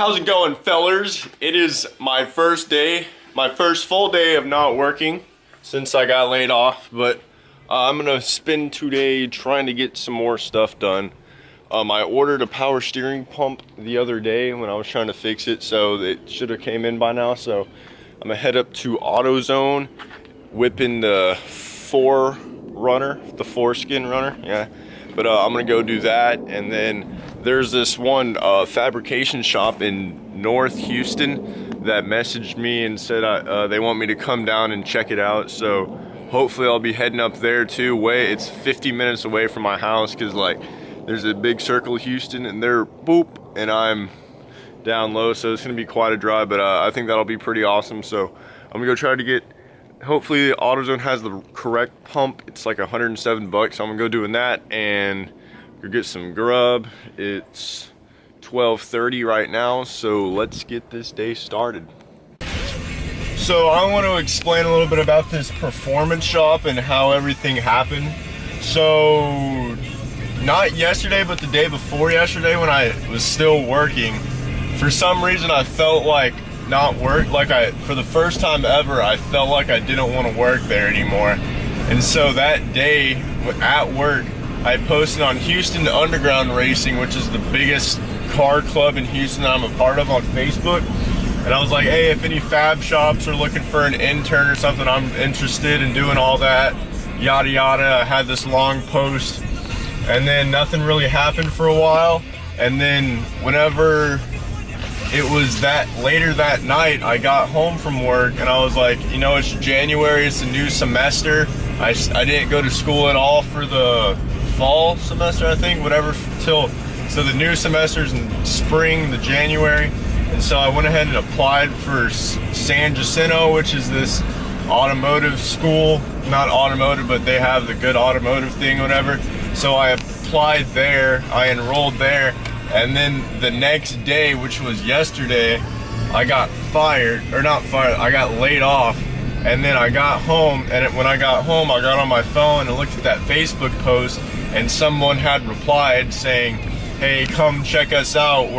How's it going, fellers? It is my first full day of not working since I got laid off, but I'm gonna spend today trying to get some more stuff done. I ordered a power steering pump the other day when I was trying to fix it, so it should have came in by now. So I'm gonna head up to AutoZone, whipping the foreskin runner, yeah. But I'm gonna go do that, and then there's this one fabrication shop in North Houston that messaged me and said they want me to come down and check it out. So hopefully I'll be heading up there too. It's 50 minutes away from my house, because like there's a big circle of Houston and they're boop, and I'm down low, so it's gonna be quite a drive, but I think that'll be pretty awesome. So I'm gonna go try to get, hopefully AutoZone has the correct pump. It's like 107 bucks, so I'm gonna go doing that and go get some grub. It's 12:30 right now, so let's get this day started. So I want to explain a little bit about this performance shop and how everything happened. So not yesterday, but the day before yesterday, when I was still working, for some reason I felt like for the first time ever, I felt like I didn't want to work there anymore. And so that day at work, I posted on Houston Underground Racing, which is the biggest car club in Houston that I'm a part of, on Facebook. And I was like, hey, if any fab shops are looking for an intern or something, I'm interested in doing all that, yada yada. I had this long post, and then nothing really happened for a while. And then whenever it was later that night, I got home from work and I was like, you know, it's January, it's a new semester. I didn't go to school at all for the fall semester, I think, so the new semester's in spring, the January. And so I went ahead and applied for San Jacinto, which is this automotive school, not automotive, but they have the good automotive thing, whatever. So I applied there, I enrolled there, and then the next day, which was yesterday, I got I got laid off. And then I got home, and when I got home, I got on my phone and looked at that Facebook post, and someone had replied saying, hey, come check us out.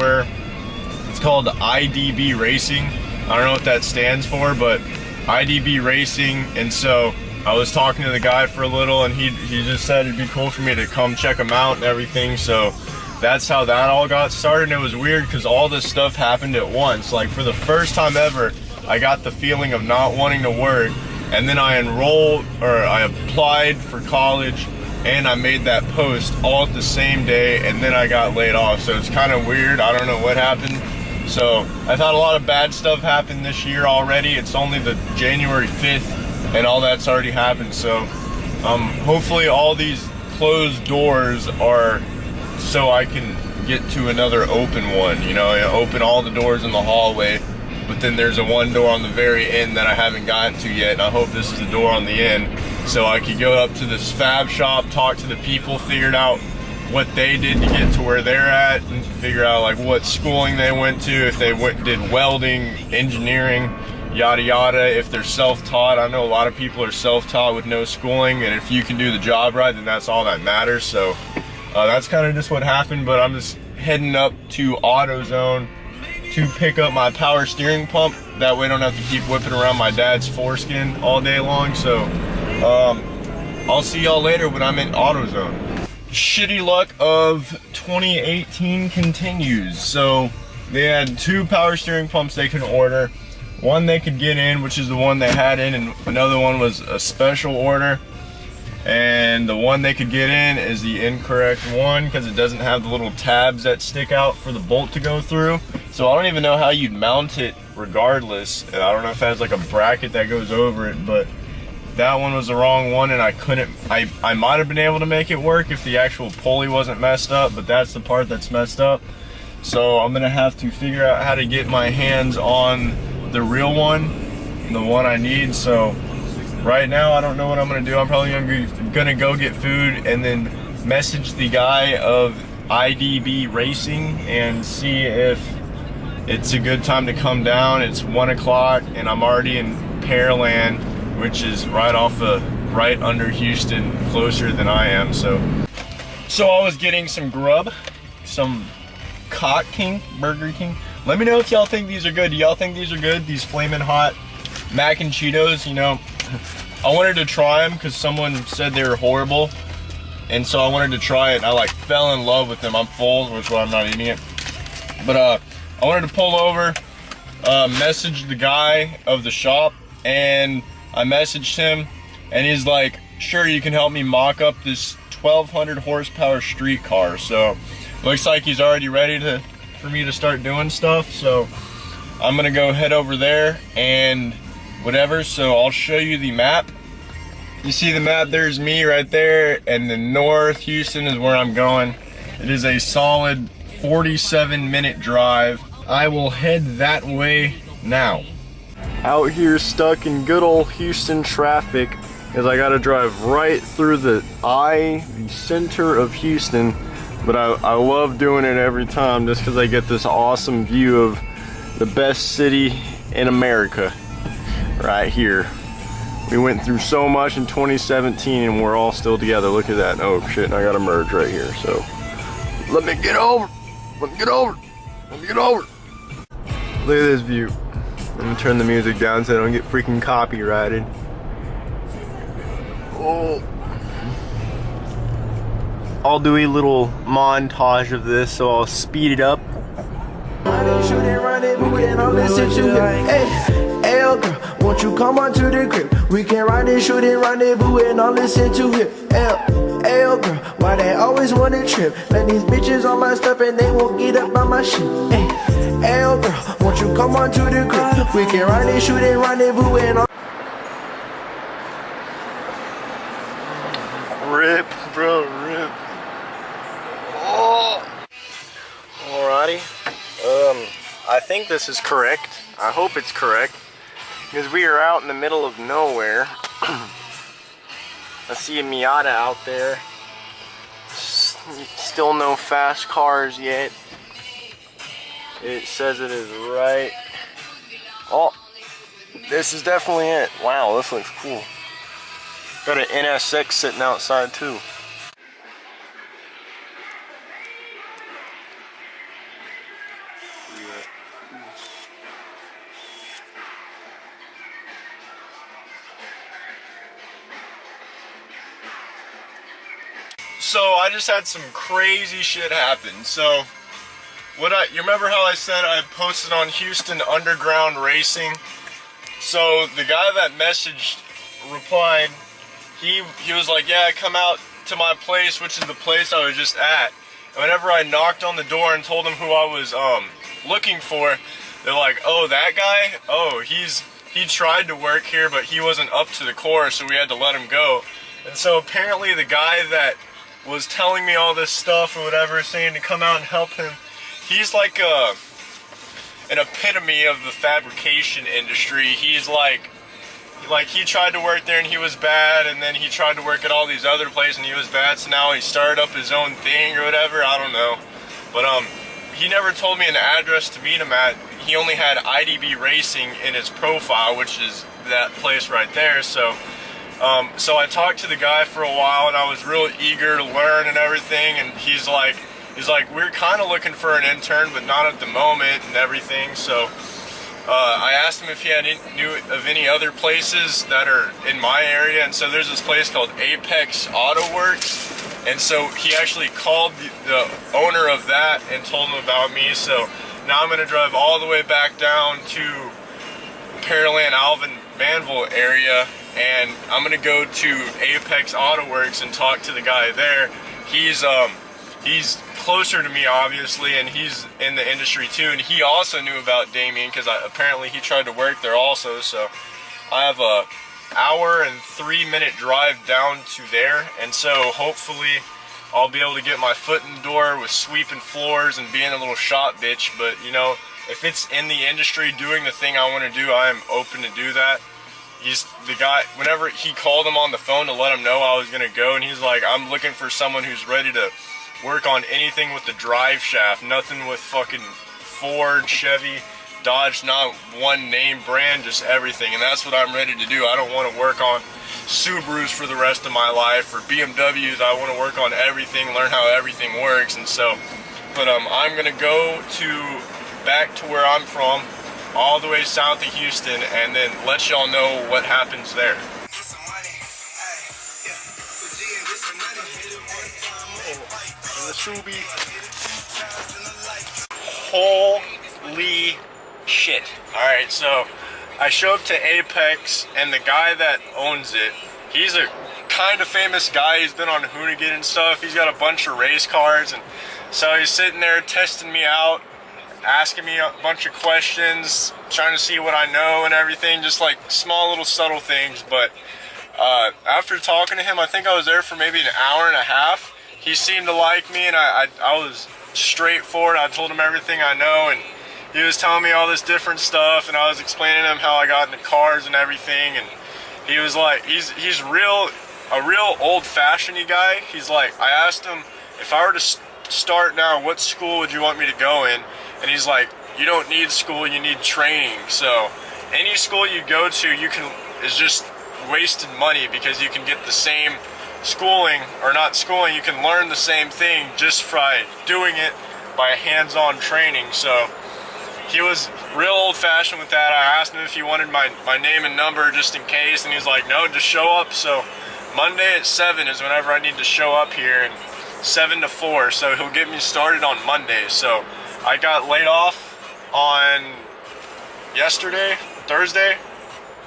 It's called IDB Racing. I don't know what that stands for, but IDB Racing. And so I was talking to the guy for a little, and he just said it'd be cool for me to come check him out and everything. So that's how that all got started. And it was weird because all this stuff happened at once. Like, for the first time ever, I got the feeling of not wanting to work, and then I applied for college, and I made that post all at the same day, and then I got laid off. So it's kind of weird. I don't know what happened. So I've had a lot of bad stuff happen this year already. It's only the January 5th, and all that's already happened. So hopefully all these closed doors are so I can get to another open one. You know, open all the doors in the hallway. But then there's one door on the very end that I haven't gotten to yet, and I hope this is the door on the end, so I could go up to this fab shop, talk to the people, figure out what they did to get to where they're at, and figure out like what schooling they went to, if they did welding, engineering, yada yada, if they're self-taught. I know a lot of people are self-taught with no schooling, and if you can do the job right, then that's all that matters. So that's kind of just what happened. But I'm just heading up to AutoZone to pick up my power steering pump. That way I don't have to keep whipping around my dad's foreskin all day long. So I'll see y'all later when I'm in AutoZone. Shitty luck of 2018 continues. So they had 2 power steering pumps they could order. One they could get in, which is the one they had in, and another one was a special order. And the one they could get in is the incorrect one, because it doesn't have the little tabs that stick out for the bolt to go through. So I don't even know how you'd mount it regardless. And I don't know if it has like a bracket that goes over it, but that one was the wrong one, and I might have been able to make it work if the actual pulley wasn't messed up, but that's the part that's messed up. So I'm gonna have to figure out how to get my hands on the real one, the one I need. So right now, I don't know what I'm gonna do. I'm probably gonna go get food and then message the guy of IDB Racing and see if it's a good time to come down. It's 1 o'clock, and I'm already in Pearland, which is right under Houston, closer than I am. So I was getting some grub, some Burger King. Let me know if y'all think these are good. Do y'all think these are good? These flaming hot mac and Cheetos, you know. I wanted to try them because someone said they were horrible. And so I wanted to try it, and I like fell in love with them. I'm full, which is why I'm not eating it. But I wanted to pull over, message the guy of the shop, and I messaged him, and he's like, sure, you can help me mock up this 1200 horsepower street car. So looks like he's already ready for me to start doing stuff. So I'm gonna go head over there and whatever. So I'll show you the map. You see the map, there's me right there, and the North Houston is where I'm going. It is a solid 47-minute drive. I will head that way now. Out here stuck in good old Houston traffic, as I gotta drive right through the center of Houston. But I love doing it every time just because I get this awesome view of the best city in America right here. We went through so much in 2017 and we're all still together. Look at that. Oh shit, I gotta merge right here. So let me get over. Let me get over. Let me get over. Look at this view. I'm gonna turn the music down so I don't get freaking copyrighted. Oh. I'll do a little montage of this, so I'll speed it up. Hey, girl, won't you come on to the crib? We can ride and shoot and rendezvous and I'll listen to it. Hey, girl, why they always want to trip? Let these bitches on my stuff and they won't get up on my shit. Hey, girl, won't you come on to the crib? We can ride and shoot and rendezvous and I'll Rip, bro, rip. Oh. Alrighty. I think this is correct. I hope it's correct. Because we are out in the middle of nowhere. I see a Miata out there. Still no fast cars yet. It says it is right. Oh, this is definitely it. Wow, this looks cool. Got an NSX sitting outside too. So I just had some crazy shit happen. So you remember how I said I posted on Houston Underground Racing? So the guy that messaged replied, he was like, yeah, come out to my place, which is the place I was just at. And whenever I knocked on the door and told them who I was looking for, they're like, oh, that guy? Oh, he tried to work here, but he wasn't up to the course, so we had to let him go. And so apparently the guy that was telling me all this stuff or whatever, saying to come out and help him, he's like an epitome of the fabrication industry. He's like he tried to work there and he was bad, and then he tried to work at all these other places and he was bad, so now he started up his own thing or whatever, I don't know. But he never told me an address to meet him at. He only had IDB Racing in his profile, which is that place right there. So I talked to the guy for a while and I was real eager to learn and everything, and he's like, we're kind of looking for an intern, but not at the moment and everything. So I asked him if he knew of any other places that are in my area, and so there's this place called Apex Auto Works, and so he actually called the owner of that and told him about me. So now I'm going to drive all the way back down to Pearland, Alvin, Manville area, and I'm going to go to Apex Auto Works and talk to the guy there. He's closer to me, obviously, and he's in the industry too, and he also knew about Damien because apparently he tried to work there also. So I have a hour and 3-minute drive down to there, and so hopefully I'll be able to get my foot in the door with sweeping floors and being a little shop bitch. But you know, if it's in the industry doing the thing I want to do, I am open to do that. The guy, whenever he called him on the phone to let him know I was gonna go, and he's like, I'm looking for someone who's ready to work on anything with the drive shaft, nothing with fucking Ford, Chevy, Dodge, not one name brand, just everything. And that's what I'm ready to do. I don't want to work on Subarus for the rest of my life, or BMWs. I want to work on everything, learn how everything works. And so, but I'm gonna go to back to where I'm from, all the way south of Houston, and then let y'all know what happens there. The Subi. Holy shit. Alright, so I show up to Apex, and the guy that owns it, he's a kind of famous guy. He's been on Hoonigan and stuff. He's got a bunch of race cars, and so he's sitting there testing me out, asking me a bunch of questions, trying to see what I know and everything, just like small little subtle things. But after talking to him, I think I was there for maybe an hour and a half. He seemed to like me, and I was straightforward. I told him everything I know, and he was telling me all this different stuff, and I was explaining to him how I got into cars and everything, and he was like, he's a real old-fashioned guy. He's like, I asked him, if I were to start now, what school would you want me to go in? And he's like, you don't need school, you need training. So any school you go to, is just wasted money, because you can get the same schooling, or not schooling, you can learn the same thing just by doing it by hands-on training. So he was real old-fashioned with that. I asked him if he wanted my name and number just in case, and he's like, no, just show up. So Monday at 7 is whenever I need to show up here, and 7 to 4, so he'll get me started on Monday. So I got laid off on yesterday, Thursday,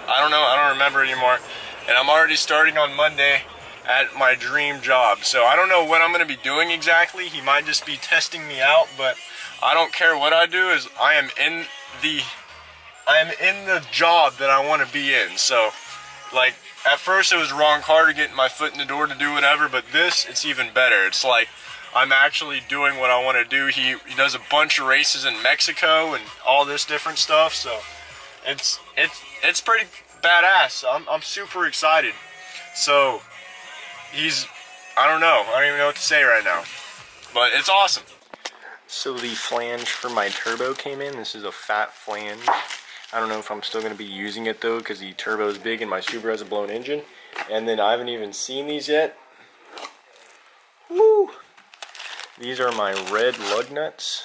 I don't know, I don't remember anymore, and I'm already starting on Monday at my dream job. So I don't know what I'm going to be doing exactly. He might just be testing me out, but I don't care what I do, is I am in the job that I want to be in. So like, at first it was the wrong car to get my foot in the door to do whatever, but this, it's even better. It's like I'm actually doing what I want to do. He does a bunch of races in Mexico and all this different stuff, so it's pretty badass. I'm super excited. So I don't even know what to say right now, but it's awesome. So the flange for my turbo came in. This is a fat flange. I don't know if I'm still going to be using it though, because the turbo is big and my Subaru has a blown engine. And then I haven't even seen these yet. Woo! These are my red lug nuts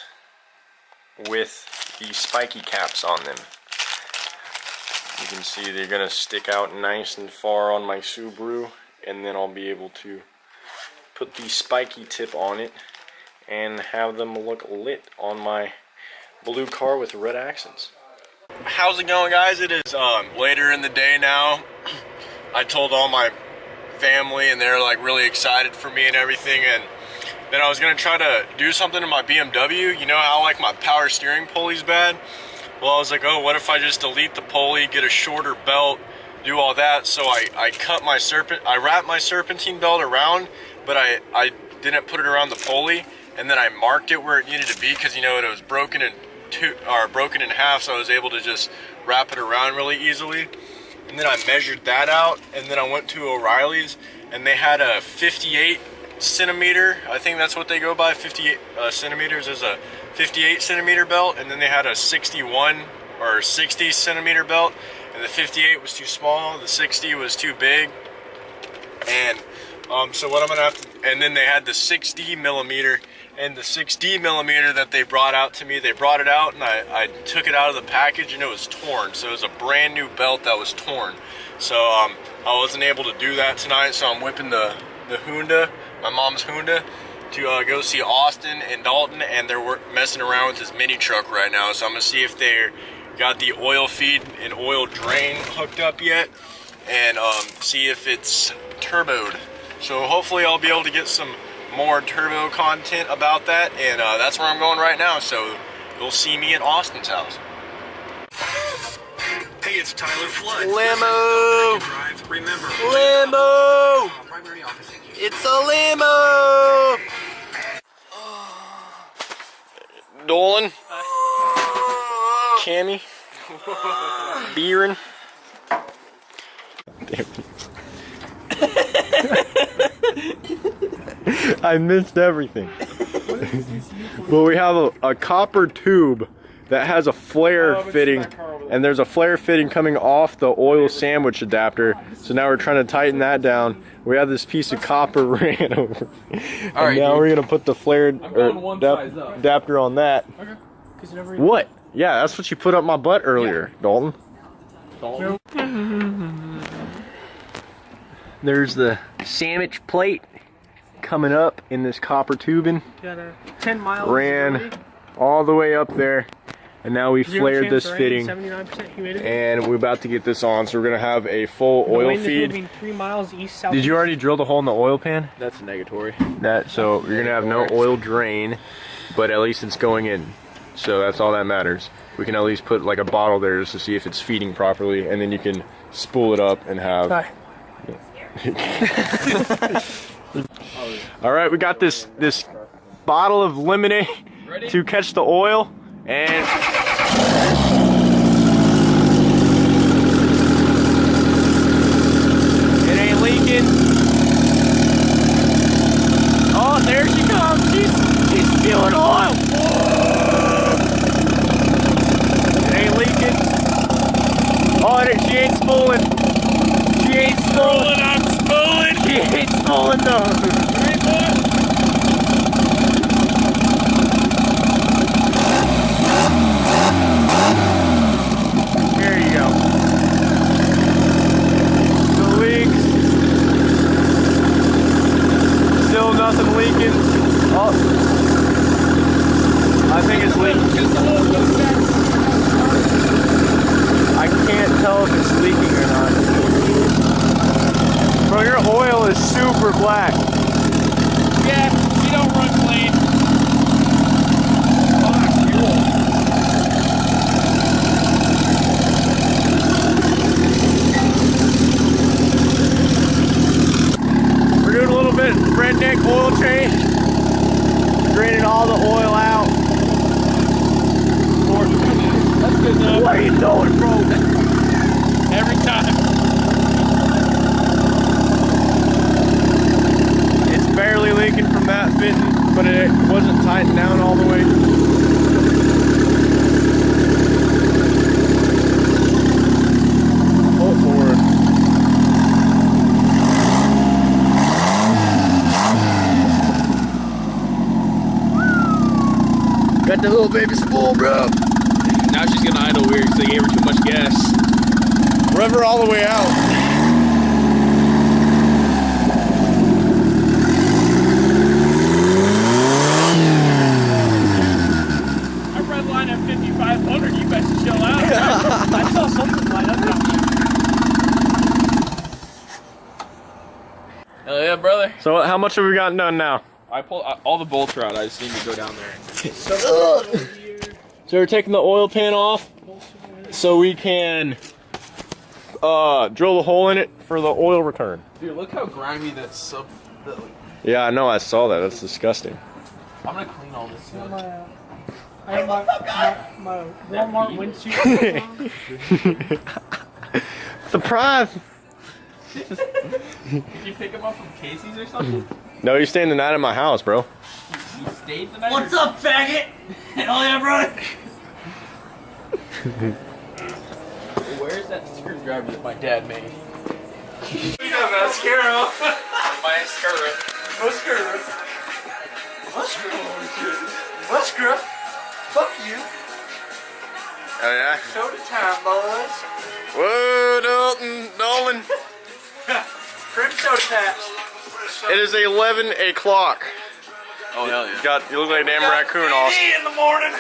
with the spiky caps on them. You can see they're going to stick out nice and far on my Subaru, and then I'll be able to put the spiky tip on it and have them look lit on my blue car with red accents. How's it going, guys? It is later in the day now. I told all my family, and they're like really excited for me and everything, and then I was gonna try to do something to my BMW. You know how like my power steering pulley's bad? Well, I was like, oh, what if I just delete the pulley, get a shorter belt, do all that? So I cut my I wrapped my serpentine belt around, but I didn't put it around the pulley, and then I marked it where it needed to be, because you know it was broken in half, so I was able to just wrap it around really easily. And then I measured that out, and then I went to O'Reilly's, and they had a 58 centimeter, I think that's what they go by, 58 centimeters is a 58 centimeter belt, and then they had a 61 or 60 centimeter belt, and the 58 was too small, the 60 was too big, and so what I'm gonna have to, and then they had the 6D millimeter, and the 6D millimeter that they brought out to me, they brought it out, and I took it out of the package, and it was torn. So it was a brand new belt that was torn. So I wasn't able to do that tonight, so I'm whipping the Honda, my mom's Honda, to go see Austin and Dalton, and they're messing around with his mini truck right now. So I'm gonna see if they got the oil feed and oil drain hooked up yet, and see if it's turboed. So hopefully I'll be able to get some more turbo content about that, and that's where I'm going right now, so you'll see me at Austin's house. Hey, it's Tyler Flood. Limo! Remember, Limo! primary office. It's a limo! Dolan? Cammy? Beerin? I missed everything. But we have a copper tube that has a flare fitting, and there's a flare fitting coming off the oil sandwich adapter. So now we're trying to tighten that down. We have this piece of copper ran over. And now we're gonna put the flare adapter on that. Okay. 'Cause never What? Yeah, that's what you put up my butt earlier, Dalton. There's the sandwich plate coming up in this copper tubing. got a 10 miles. Ran all the way up there, and now we flared this fitting, 79% humidity. and we're about to get this on. So we're gonna have a full oil feed. Moving 3 miles east south. Did you already drill the hole in the oil pan? That's negatory. So you're gonna have no oil drain, but at least it's going in. So that's all that matters. We can at least put like a bottle there just to see if it's feeding properly, and then you can spool it up and have. Hi. All right, we got this bottle of lemonade to catch the oil, and it ain't leaking. Oh, there she comes. She's spewing oil. It ain't leaking. Oh, she ain't spooling. She ain't spooling. I'm spooling. She ain't spooling though. There you go. No leaks. Still nothing leaking. Oh. I think it's leaking. I can't tell if it's leaking or not. Bro, your oil is super black. Yeah, you don't run clean. We're doing a little bit redneck oil change. Draining all the oil out. That's good enough. What are you doing, bro? Every time. It's barely leaking from that fitting, but it wasn't tightened down all the way. Pull it forward. Got the little baby spool, bro. Now she's gonna idle weird because they gave her too much gas. Rev her all the way out. I red line at 5,500. You guys should chill out. I saw something light up. Hell yeah, brother. So how much have we gotten done now? I pulled all the bolts are out. I just need to go down there. So we're taking the oil pan off so we can drill the hole in it for the oil return. Dude, look how grimy that sub. Yeah, I know, I saw that. That's disgusting. I'm gonna clean all this stuff. I have my Walmart windshield. Surprise! Did you pick him up from Casey's or something? No, you're staying the night at my house, bro. You stayed the night? What's up, faggot? Hell yeah, brother. Where's that screwdriver that my dad made? Mascara. Mascara. Mascara. Fuck you. Oh, yeah? Soda time, boys. Whoa, Dalton, Nolan. Crib soda taps. It is 11 o'clock. Oh, hell yeah. You look like a damn raccoon, Austin. D in the morning.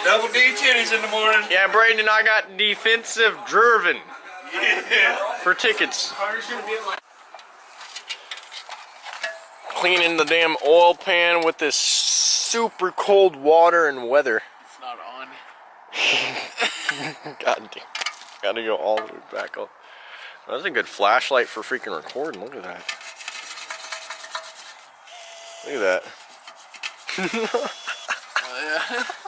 Double D titties in the morning. Yeah, Braden and I got defensive driven Yeah. for tickets. Carter should be like. Cleaning the damn oil pan with this super cold water and weather. It's not on. God damn. Gotta go all the way back up. That's a good flashlight for freaking recording. Look at that. Look at that.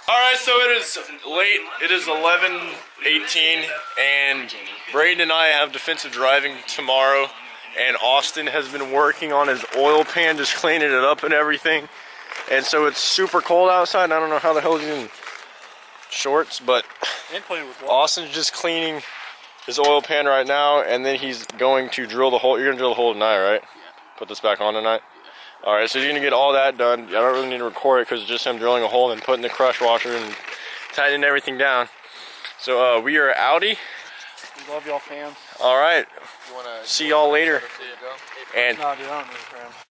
Alright, so it is late. It is 11:18 and Braden and I have defensive driving tomorrow, and Austin has been working on his oil pan, just cleaning it up and everything. And so it's super cold outside. I don't know how the hell he's in shorts, but And playing with water. Austin's just cleaning his oil pan right now, and then he's going to drill the hole. You're gonna drill the hole tonight, right? Yeah. Put this back on tonight? All right, so he's gonna get all that done. I don't really need to record it because it's just him drilling a hole and putting the crush washer and tightening everything down. So we are outie. We love y'all, fam. All right. See y'all later. There you go. And No, dude, I don't know.